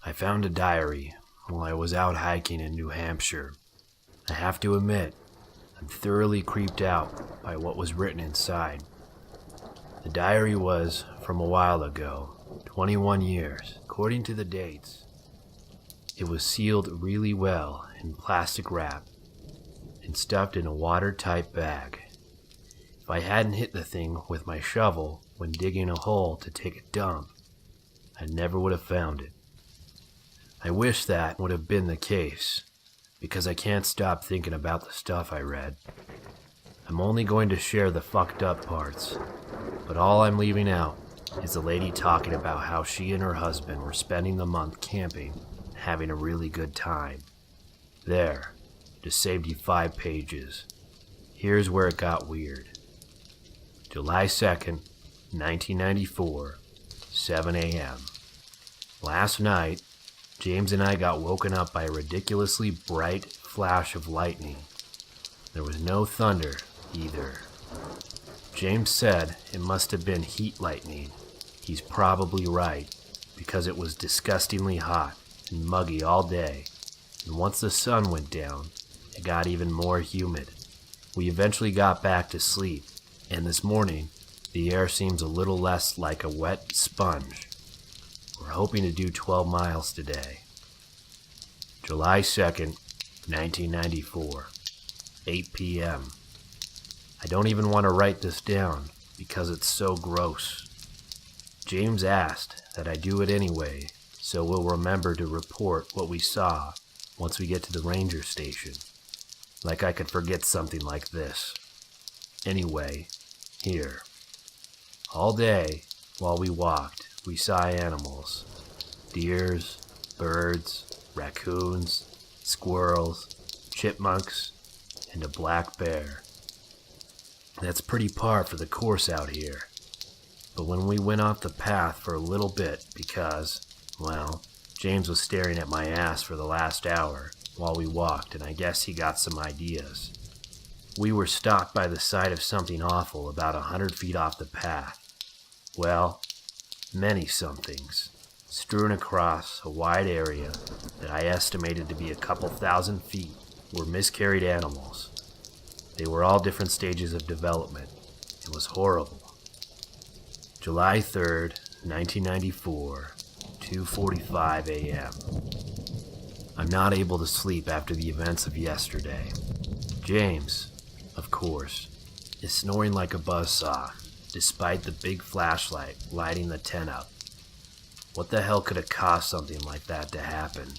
I found a diary while I was out hiking in New Hampshire. I have to admit, I'm thoroughly creeped out by what was written inside. The diary was from a while ago, 21 years, according to the dates. It was sealed really well in plastic wrap and stuffed in a watertight bag. If I hadn't hit the thing with my shovel when digging a hole to take a dump, I never would have found it. I wish that would have been the case, because I can't stop thinking about the stuff I read. I'm only going to share the fucked up parts, but all I'm leaving out is the lady talking about how she and her husband were spending the month camping, having a really good time. There, just saved you 5 pages. Here's where it got weird. July 2nd, 1994, 7 a.m. Last night, James and I got woken up by a ridiculously bright flash of lightning. There was no thunder, either. James said it must have been heat lightning. He's probably right, because it was disgustingly hot and muggy all day, and once the sun went down, it got even more humid. We eventually got back to sleep, and this morning, the air seems a little less like a wet sponge. We're hoping to do 12 miles today. July 2nd, 1994, 8 p.m. I don't even want to write this down because it's so gross. James asked that I do it anyway, so we'll remember to report what we saw once we get to the ranger station. Like I could forget something like this. Anyway, here. All day, while we walked, we saw animals. Deers, birds, raccoons, squirrels, chipmunks, and a black bear. That's pretty par for the course out here. But when we went off the path for a little bit because, well, James was staring at my ass for the last hour while we walked, and I guess he got some ideas. We were stopped by the sight of something awful about 100 feet off the path. Well, many somethings, strewn across a wide area that I estimated to be a couple thousand feet, were miscarried animals. They were all different stages of development. It was horrible. July 3rd, 1994, 2:45 a.m. I'm not able to sleep after the events of yesterday. James, of course, is snoring like a buzzsaw, despite the big flashlight lighting the tent up. What the hell could have caused something like that to happen?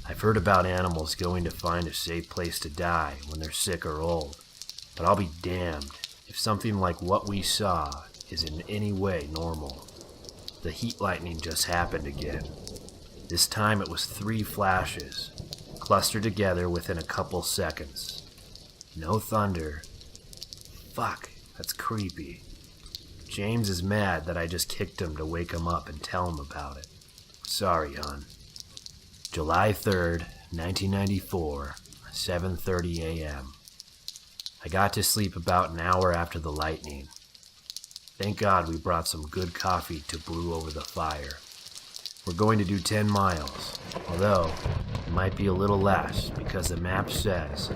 I've heard about animals going to find a safe place to die when they're sick or old, but I'll be damned if something like what we saw is in any way normal. The heat lightning just happened again. This time it was 3 flashes, clustered together within a couple seconds. No thunder. Fuck, that's creepy. James is mad that I just kicked him to wake him up and tell him about it. Sorry, hon. July 3rd, 1994, 7:30 a.m. I got to sleep about an hour after the lightning. Thank God we brought some good coffee to brew over the fire. We're going to do 10 miles, although it might be a little less because the map says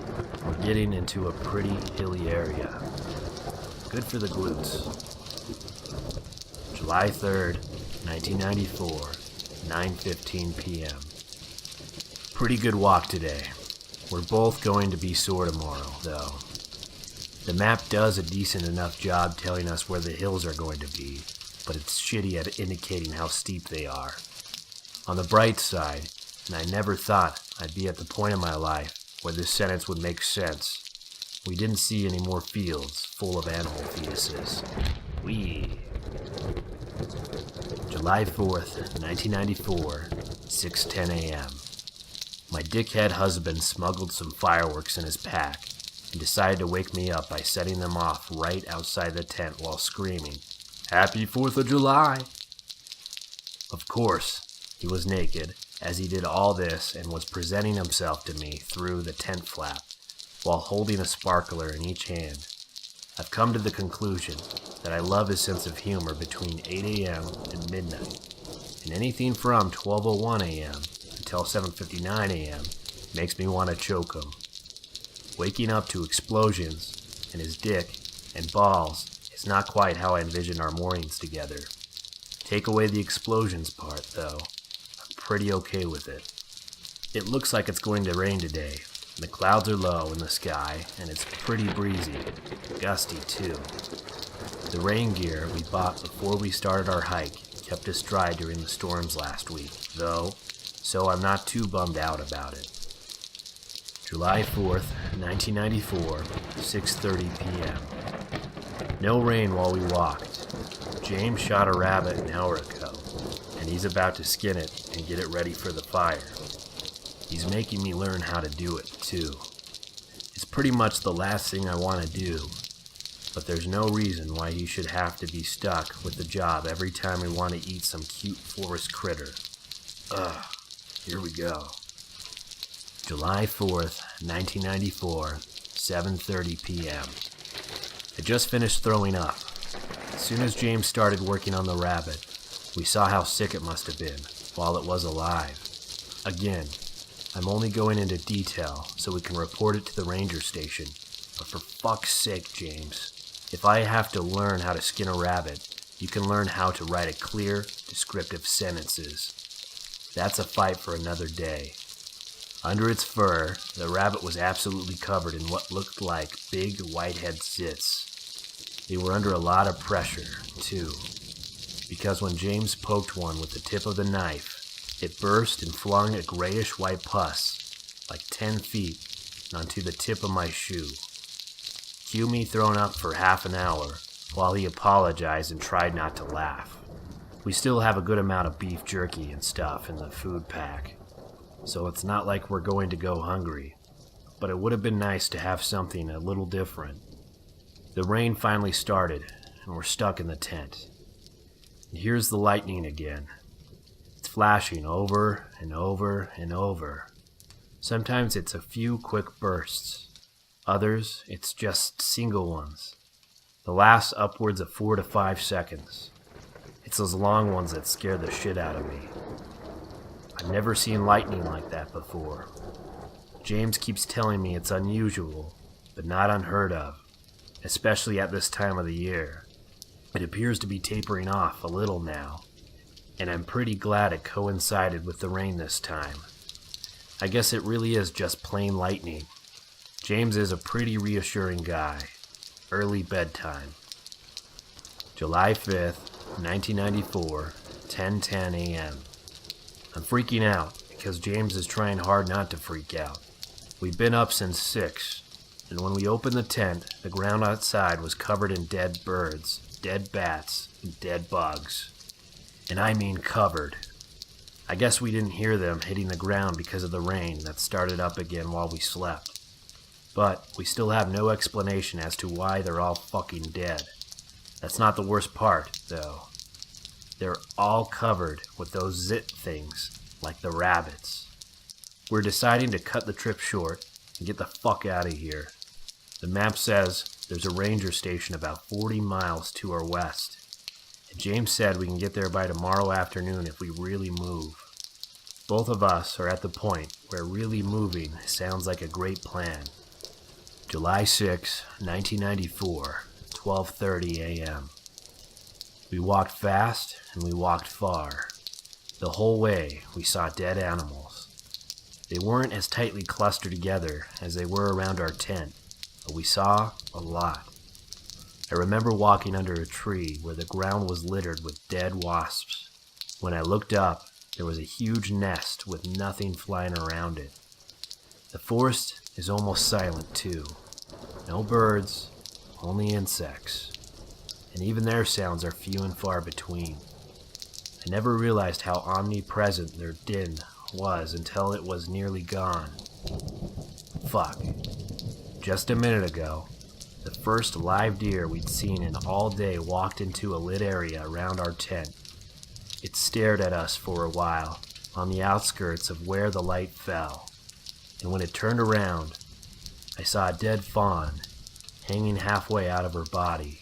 we're getting into a pretty hilly area. Good for the glutes. July 3rd, 1994, 9:15 p.m. Pretty good walk today. We're both going to be sore tomorrow, though. The map does a decent enough job telling us where the hills are going to be, but it's shitty at indicating how steep they are. On the bright side, and I never thought I'd be at the point in my life where this sentence would make sense, we didn't see any more fields full of animal fetuses. Whee! July 4th, 1994, 6:10 a.m. My dickhead husband smuggled some fireworks in his pack and decided to wake me up by setting them off right outside the tent while screaming, "Happy 4th of July!" Of course, he was naked as he did all this and was presenting himself to me through the tent flap while holding a sparkler in each hand. I've come to the conclusion that I love his sense of humor between 8 a.m. and midnight. and anything from 12:01 a.m. until 7:59 a.m. makes me want to choke him. Waking up to explosions and his dick and balls is not quite how I envision our mornings together. Take away the explosions part, though. I'm pretty okay with it. It looks like it's going to rain today. The clouds are low in the sky, and it's pretty breezy, gusty too. The rain gear we bought before we started our hike kept us dry during the storms last week, though, so I'm not too bummed out about it. July 4th, 1994, 6:30 p.m. No rain while we walked. James shot a rabbit an hour ago, and he's about to skin it and get it ready for the fire. He's making me learn how to do it, too. It's pretty much the last thing I want to do, but there's no reason why he should have to be stuck with the job every time we want to eat some cute forest critter. Here we go. July 4th, 1994, 7:30 p.m. I just finished throwing up. As soon as James started working on the rabbit, we saw how sick it must have been while it was alive. Again, I'm only going into detail so we can report it to the ranger station. But for fuck's sake, James, if I have to learn how to skin a rabbit, you can learn how to write a clear, descriptive sentences. That's a fight for another day. Under its fur, the rabbit was absolutely covered in what looked like big whitehead zits. They were under a lot of pressure, too, because when James poked one with the tip of the knife, it burst and flung a grayish-white pus, like 10 feet, onto the tip of my shoe. Cue me thrown up for half an hour, while he apologized and tried not to laugh. We still have a good amount of beef jerky and stuff in the food pack, so it's not like we're going to go hungry, but it would have been nice to have something a little different. The rain finally started, and we're stuck in the tent. And here's the lightning again. It's flashing over and over and over. Sometimes it's a few quick bursts. Others, it's just single ones. The last upwards of 4 to 5 seconds. It's those long ones that scare the shit out of me. I've never seen lightning like that before. James keeps telling me it's unusual, but not unheard of, especially at this time of the year. It appears to be tapering off a little now, and I'm pretty glad it coincided with the rain this time. I guess it really is just plain lightning. James is a pretty reassuring guy. Early bedtime. July 5th, 1994, 10:10 a.m. I'm freaking out because James is trying hard not to freak out. We've been up since 6, and when we opened the tent, the ground outside was covered in dead birds, dead bats, and dead bugs. And I mean covered. I guess we didn't hear them hitting the ground because of the rain that started up again while we slept. But we still have no explanation as to why they're all fucking dead. That's not the worst part, though. They're all covered with those zit things, like the rabbits. We're deciding to cut the trip short and get the fuck out of here. The map says there's a ranger station about 40 miles to our west. And James said we can get there by tomorrow afternoon if we really move. Both of us are at the point where really moving sounds like a great plan. July 6, 1994, 12:30 a.m. We walked fast and we walked far. The whole way we saw dead animals. They weren't as tightly clustered together as they were around our tent, but we saw a lot. I remember walking under a tree where the ground was littered with dead wasps. When I looked up, there was a huge nest with nothing flying around it. The forest is almost silent too. No birds, only insects. And even their sounds are few and far between. I never realized how omnipresent their din was until it was nearly gone. Fuck. Just a minute ago, the first live deer we'd seen in all day walked into a lit area around our tent. It stared at us for a while, on the outskirts of where the light fell. And when it turned around, I saw a dead fawn hanging halfway out of her body.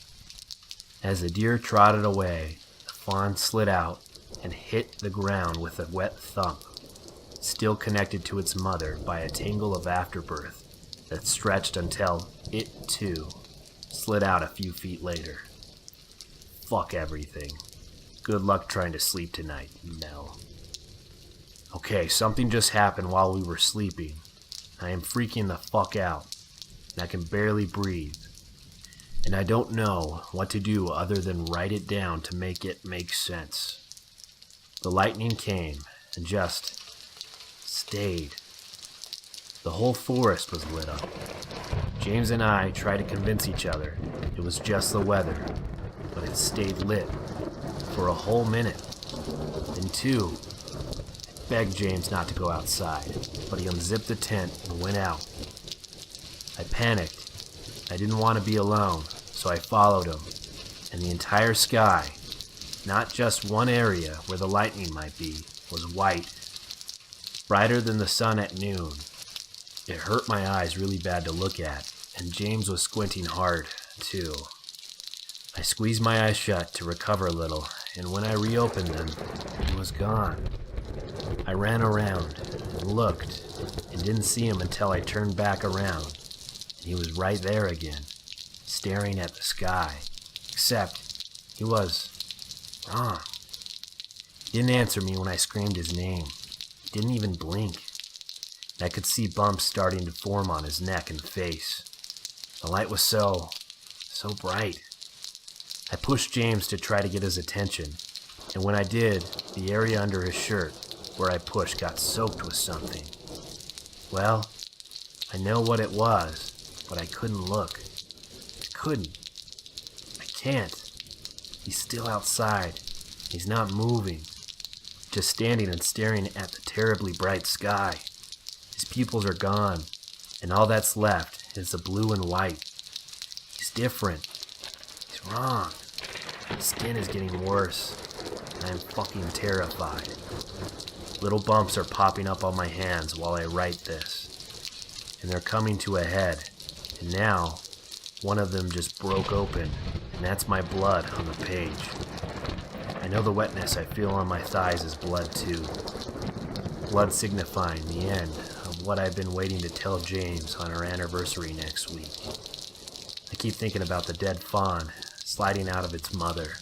As the deer trotted away, the fawn slid out and hit the ground with a wet thump, still connected to its mother by a tangle of afterbirth that stretched until it, too, slid out a few feet later. Fuck everything. Good luck trying to sleep tonight, Mel. Okay, something just happened while we were sleeping. I am freaking the fuck out, and I can barely breathe. And I don't know what to do other than write it down to make it make sense. The lightning came and just stayed. The whole forest was lit up. James and I tried to convince each other it was just the weather, but it stayed lit for a whole minute. Then two, I begged James not to go outside, but he unzipped the tent and went out. I panicked. I didn't want to be alone, so I followed him, and the entire sky, not just one area where the lightning might be, was white, brighter than the sun at noon. It hurt my eyes really bad to look at, and James was squinting hard, too. I squeezed my eyes shut to recover a little, and when I reopened them, he was gone. I ran around and looked and didn't see him until I turned back around, and he was right there again, staring at the sky, except he was wrong. He didn't answer me when I screamed his name. He didn't even blink. I could see bumps starting to form on his neck and face. The light was so bright. I pushed James to try to get his attention, and when I did, the area under his shirt where I pushed got soaked with something. Well, I know what it was, but I couldn't look. I couldn't. I can't. He's still outside. He's not moving. Just standing and staring at the terribly bright sky. His pupils are gone, and all that's left is the blue and white. He's different. He's wrong. His skin is getting worse, and I'm fucking terrified. Little bumps are popping up on my hands while I write this, and they're coming to a head, and now one of them just broke open, and that's my blood on the page. I know the wetness I feel on my thighs is blood too. Blood signifying the end of what I've been waiting to tell James on our anniversary next week. I keep thinking about the dead fawn sliding out of its mother.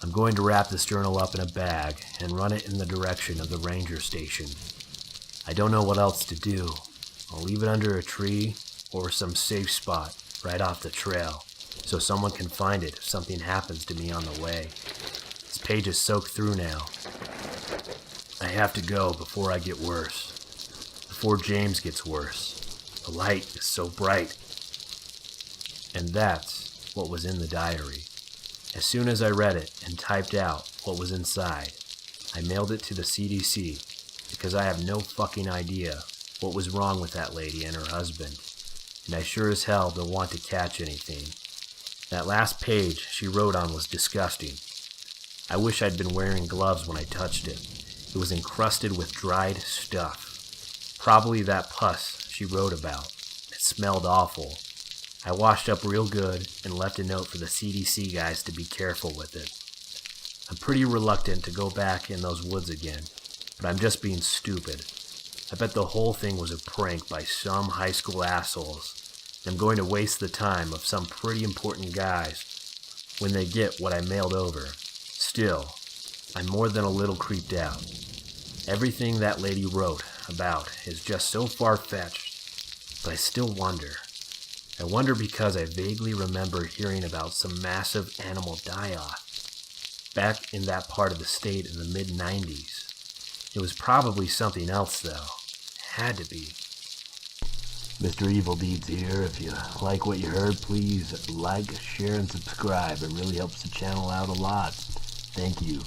I'm going to wrap this journal up in a bag and run it in the direction of the ranger station. I don't know what else to do. I'll leave it under a tree or some safe spot right off the trail so someone can find it if something happens to me on the way. This page is soaked through now. I have to go before I get worse. Before James gets worse. The light is so bright. And that's what was in the diary. As soon as I read it and typed out what was inside, I mailed it to the CDC because I have no fucking idea what was wrong with that lady and her husband, and I sure as hell don't want to catch anything. That last page she wrote on was disgusting. I wish I'd been wearing gloves when I touched it. It was encrusted with dried stuff. Probably that pus she wrote about. It smelled awful. I washed up real good and left a note for the CDC guys to be careful with it. I'm pretty reluctant to go back in those woods again, but I'm just being stupid. I bet the whole thing was a prank by some high school assholes, and I'm going to waste the time of some pretty important guys when they get what I mailed over. Still, I'm more than a little creeped out. Everything that lady wrote about is just so far-fetched, but I still wonder. I wonder because I vaguely remember hearing about some massive animal die-off back in that part of the state in the mid-90s. It was probably something else, though. It had to be. Mr. Evil Deeds here. If you like what you heard, please like, share, and subscribe. It really helps the channel out a lot. Thank you.